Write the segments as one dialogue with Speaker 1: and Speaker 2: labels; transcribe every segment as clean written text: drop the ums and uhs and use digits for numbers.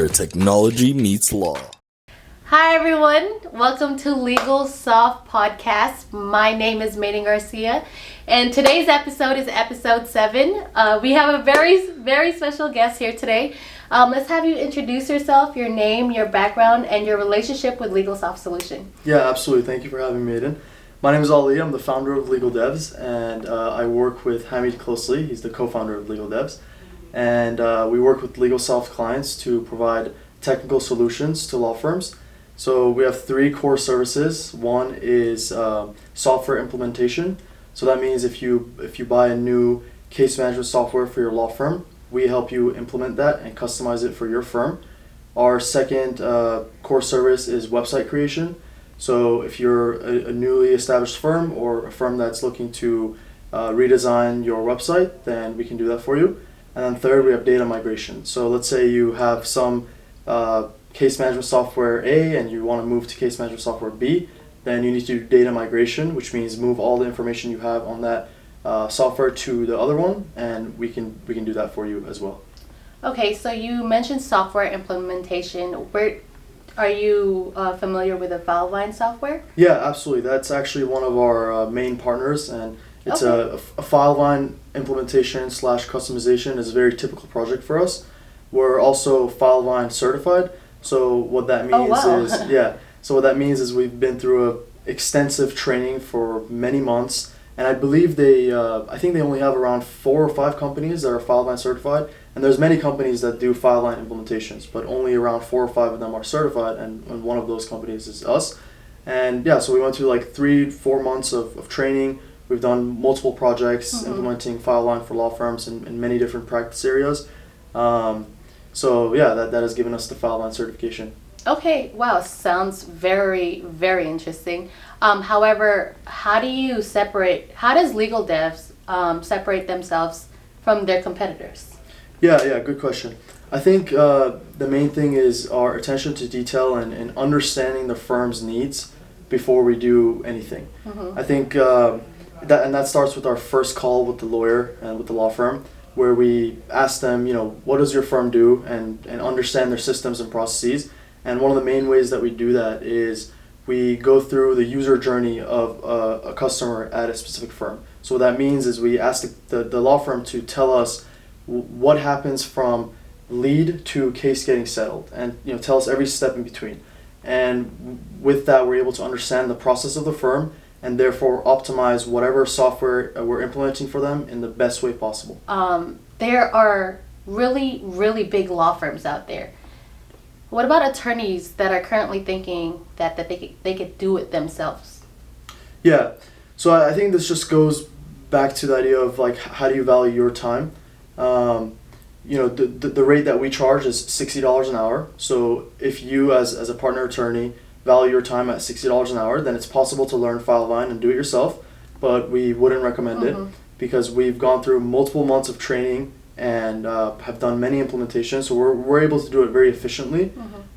Speaker 1: where technology meets law.
Speaker 2: Hi everyone, welcome to LegalSoft podcast. My name is Maiden Garcia, and today's episode is episode 7. We have a very special guest here today. Let's have you introduce yourself, your name, your background, and your relationship with LegalSoft Solution.
Speaker 3: Yeah, absolutely. Thank you for having me, Maiden. My name is Ali. I'm the founder of LegalDevs, and I work with Hamid closely. He's the co-founder of LegalDevs, and we work with LegalSoft clients to provide technical solutions to law firms. So we have 3 core services. One is software implementation. So that means if you buy a new case management software for your law firm, we help you implement that and customize it for your firm. Our second core service is website creation. So if you're a newly established firm or a firm that's looking to redesign your website, then we can do that for you. And then third, we have data migration. So let's say you have some case management software A and you want to move to case management software B, then you need to do data migration, which means move all the information you have on that software to the other one, and we can do that for you as well.
Speaker 2: Okay, so you mentioned software implementation. Where are you familiar with the Valveline software?
Speaker 3: Yeah, absolutely. That's actually one of our main partners, and it's a Valveline implementation / customization is a very typical project for us. We're also Valveline certified. So what that means is we've been through a extensive training for many months, and I believe I think they only have around 4 or 5 companies that are Valveline certified, and there's many companies that do Valveline implementations, but only around 4 or 5 of them are certified, and one of those companies is us. And yeah, so we went through like 3-4 months of training. We've done multiple projects implementing Valveline for law firms in many different practice areas. So yeah, that has given us the Valveline certification.
Speaker 2: Okay, wow, sounds very interesting. However, how does LegalDevs separate themselves from their competitors?
Speaker 3: Yeah, good question. I think the main thing is our attention to detail and understanding the firm's needs before we do anything. I think that starts with our first call with the lawyer and with the law firm, where we ask them, what does your firm do, and understand their systems and processes. And one of the main ways that we do that is we go through the user journey of a customer at a specific firm. So what that means is we ask the law firm to tell us what happens from lead to case getting settled, and tell us every step in between. And with that, we're able to understand the process of the firm and therefore optimize whatever software we're implementing for them in the best way possible.
Speaker 2: There are really big law firms out there. What about attorneys that are currently thinking that they could do it themselves?
Speaker 3: Yeah, so I think this just goes back to the idea of like, how do you value your time? The rate that we charge is $60 an hour. So if you as a partner attorney value your time at $60 an hour, then it's possible to learn Valveline and do it yourself, but we wouldn't recommend it because we've gone through multiple months of training and have done many implementations, so we're able to do it very efficiently.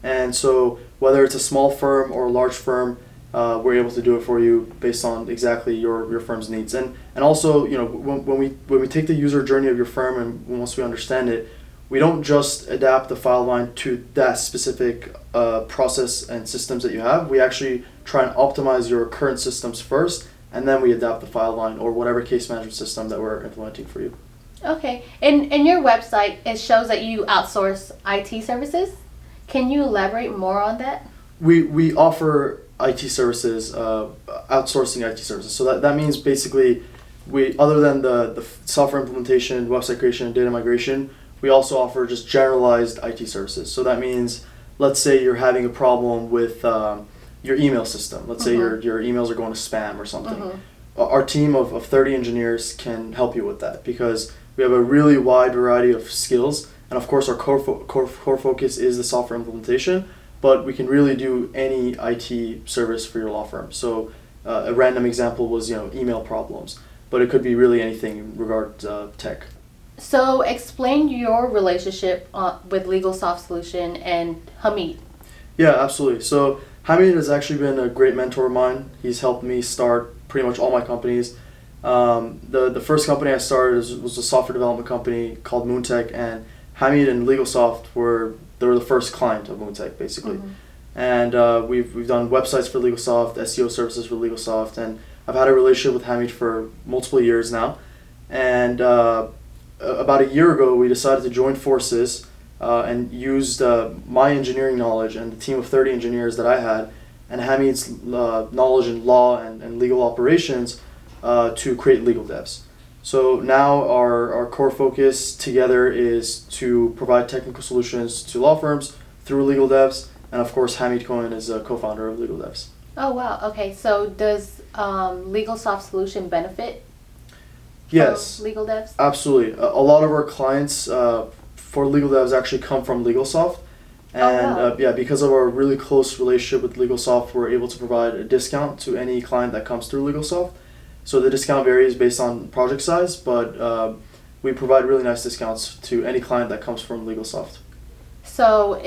Speaker 3: And so whether it's a small firm or a large firm, we're able to do it for you based on exactly your firm's needs. And also, when we take the user journey of your firm and once we understand it, we don't just adapt the Valveline to that specific process and systems that you have. We actually try and optimize your current systems first, and then we adapt the Valveline or whatever case management system that we're implementing for you.
Speaker 2: Okay. In your website, it shows that you outsource IT services. Can you elaborate more on that?
Speaker 3: We offer IT services, outsourcing IT services. So that means basically other than the software implementation, website creation, and data migration, we also offer just generalized IT services. So that means, let's say you're having a problem with your email system. Let's say your emails are going to spam or something. Our team of 30 engineers can help you with that because we have a really wide variety of skills. And of course, our core focus is the software implementation, but we can really do any IT service for your law firm. So a random example was email problems, but it could be really anything in regard to tech.
Speaker 2: So explain your relationship with LegalSoft Solution and Hamid.
Speaker 3: Yeah, absolutely. So Hamid has actually been a great mentor of mine. He's helped me start pretty much all my companies. The first company I started was a software development company called Moontech, and Hamid and LegalSoft were they were the first client of Moontech, basically.
Speaker 2: Mhm.
Speaker 3: And we've done websites for LegalSoft, SEO services for LegalSoft, and I've had a relationship with Hamid for multiple years now. And about a year ago, we decided to join forces and used my engineering knowledge and the team of 30 engineers that I had and Hamid's knowledge in law and legal operations to create LegalDevs. So now our core focus together is to provide technical solutions to law firms through LegalDevs, and of course Hamid Cohen is a co-founder of LegalDevs.
Speaker 2: Oh wow. Okay. So does LegalSoft solution benefit?
Speaker 3: Yes,
Speaker 2: LegalDevs.
Speaker 3: absolutely. A lot of our clients for LegalDevs actually come from LegalSoft, and
Speaker 2: wow.
Speaker 3: because of our really close relationship with LegalSoft, we're able to provide a discount to any client that comes through LegalSoft. So the discount varies based on project size, but we provide really nice discounts to any client that comes from LegalSoft.
Speaker 2: So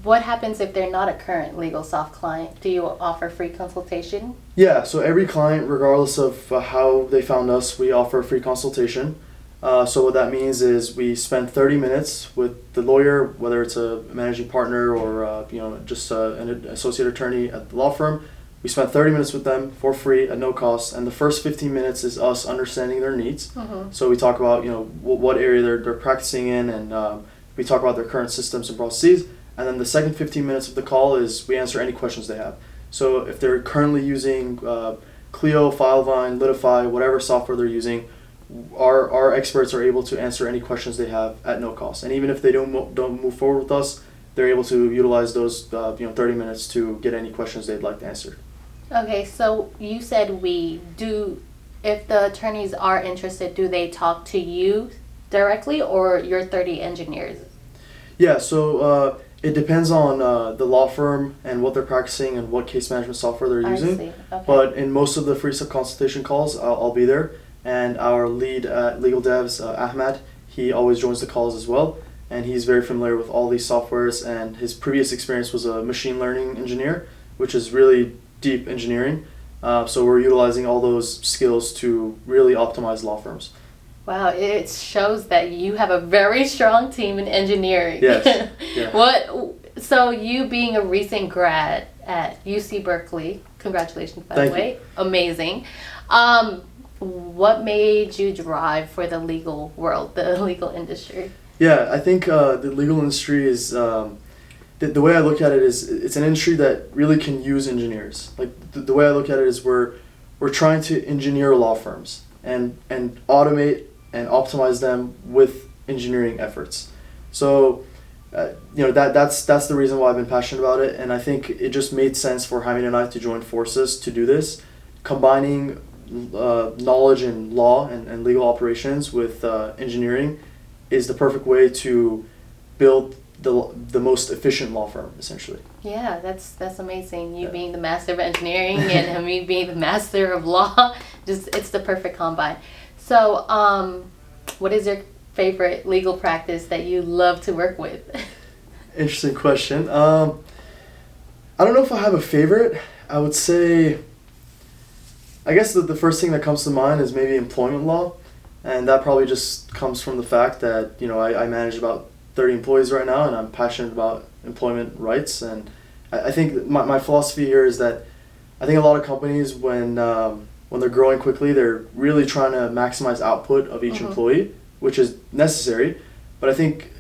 Speaker 2: what happens if they're not a current LegalSoft client? Do you offer free consultation?
Speaker 3: Yeah, so every client, regardless of how they found us, we offer a free consultation. So what that means is we spend 30 minutes with the lawyer, whether it's a managing partner or just an associate attorney at the law firm. We spend 30 minutes with them for free at no cost, and the first 15 minutes is us understanding their needs.
Speaker 2: Mm-hmm.
Speaker 3: So we talk about what area they're practicing in, and we talk about their current systems and processes. And then the second 15 minutes of the call is we answer any questions they have. So if they're currently using Clio, Valveline, Litify, whatever software they're using, our experts are able to answer any questions they have at no cost. And even if they don't move forward with us, they're able to utilize those 30 minutes to get any questions they'd like to answer.
Speaker 2: Okay, so you said if the attorneys are interested, do they talk to you directly or your 30 engineers?
Speaker 3: Yeah, so it depends on the law firm and what they're practicing and what case management software they're using.
Speaker 2: I see. Okay.
Speaker 3: But in most of the free consultation calls, I'll be there. And our lead at LegalDevs, Ahmad, he always joins the calls as well. And he's very familiar with all these softwares, and his previous experience was a machine learning engineer, which is really deep engineering. So we're utilizing all those skills to really optimize law firms.
Speaker 2: Wow, it shows that you have a very strong team in engineering.
Speaker 3: Yes. Yeah.
Speaker 2: So you being a recent grad at UC Berkeley, congratulations by the way, amazing. What made you drive for the legal world, the legal industry?
Speaker 3: Yeah, I think the legal industry is, the way I look at it is it's an industry that really can use engineers. Like the way I look at it is we're trying to engineer law firms and automate and optimize them with engineering efforts. So that's the reason why I've been passionate about it, and I think it just made sense for Hamid and I to join forces to do this, combining knowledge in law and legal operations with engineering is the perfect way to build the most efficient law firm, essentially.
Speaker 2: Yeah, that's amazing. You being the master of engineering and me being the master of law, it's the perfect combine. So, what is your favorite legal practice that you love to work with?
Speaker 3: Interesting question. I don't know if I have a favorite. I would say, I guess the first thing that comes to mind is maybe employment law. And that probably just comes from the fact that, I manage about 30 employees right now, and I'm passionate about employment rights. And I think my philosophy here is that I think a lot of companies, when they're growing quickly, they're really trying to maximize output of each employee, which is necessary. But I think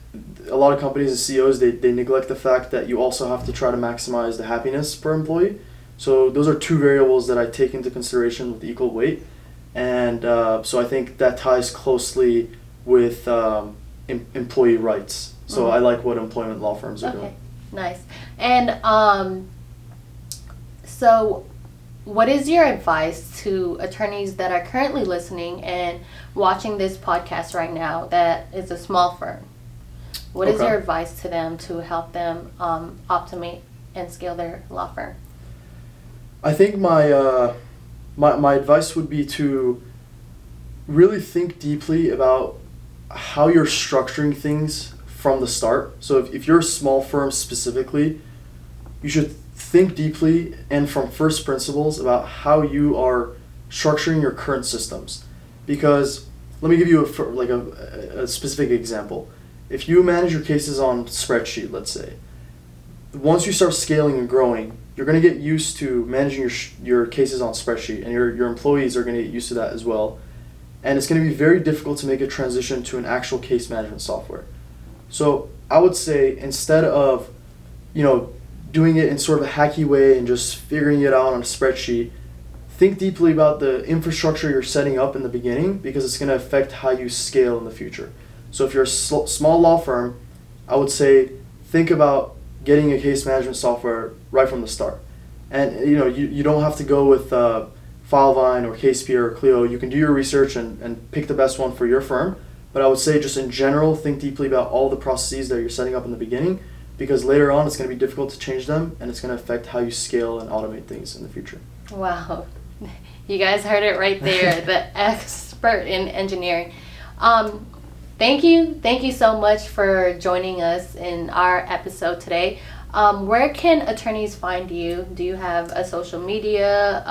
Speaker 3: a lot of companies and CEOs, they neglect the fact that you also have to try to maximize the happiness per employee. So those are two variables that I take into consideration with equal weight. And so I think that ties closely with employee rights. So I like what employment law firms are doing.
Speaker 2: Nice. And so what is your advice to attorneys that are currently listening and watching this podcast right now that is a small firm? What is your advice to them to help them optimate and scale their law firm?
Speaker 3: I think my advice would be to really think deeply about how you're structuring things from the start. So if you're a small firm specifically, you should think deeply and from first principles about how you are structuring your current systems. Because let me give you a specific example. if you manage your cases on spreadsheet, let's say, once you start scaling and growing, you're going to get used to managing your cases on spreadsheet, and your employees are going to get used to that as well. And it's going to be very difficult to make a transition to an actual case management software. So I would say, instead of, doing it in sort of a hacky way and just figuring it out on a spreadsheet, think deeply about the infrastructure you're setting up in the beginning, because it's going to affect how you scale in the future. So if you're a small law firm, I would say think about getting a case management software right from the start. And you don't have to go with Valveline or CasePeer or Clio. You can do your research and pick the best one for your firm. But I would say, just in general, think deeply about all the processes that you're setting up in the beginning, because later on it's going to be difficult to change them, and it's going to affect how you scale and automate things in the future.
Speaker 2: Wow. You guys heard it right there, the expert in engineering. Thank you so much for joining us in our episode today. Where can attorneys find you? Do you have a social media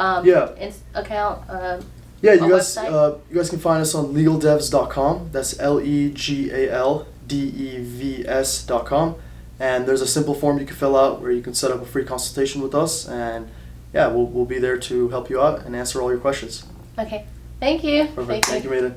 Speaker 2: account?
Speaker 3: Yeah, you guys can find us on LegalDevs.com. That's LegalDevs.com. And there's a simple form you can fill out where you can set up a free consultation with us, and we'll be there to help you out and answer all your questions.
Speaker 2: Okay. Thank you.
Speaker 3: Perfect. Thank you, Maiden.